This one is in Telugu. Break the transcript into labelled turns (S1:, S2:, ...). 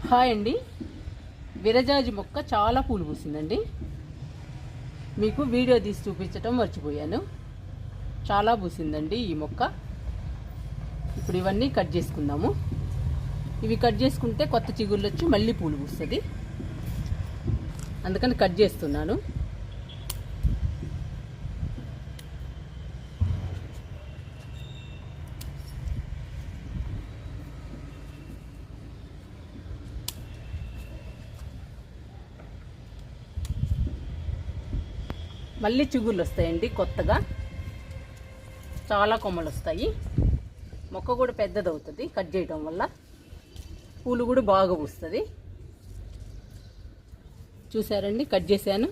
S1: హాయ్ అండి. విరజాజి మొక్క చాలా పూలు పూసిందండి. మీకు వీడియో తీసి చూపించటం మర్చిపోయాను. చాలా పూసిందండి ఈ మొక్క. ఇప్పుడు ఇవన్నీ కట్ చేసుకుందాము. ఇవి కట్ చేసుకుంటే కొత్త చిగుళ్ళు వచ్చి మళ్ళీ పూలు పూస్తుంది. అందుకని కట్ చేస్తున్నాను. మళ్ళీ చిగుళ్ళు వస్తాయండి. కొత్తగా చాలా కొమ్మలు వస్తాయి. మొక్క కూడా పెద్దది అవుతుంది కట్ చేయడం వల్ల. పూలు కూడా బాగా పూస్తుంది. చూసారండి, కట్ చేశాను.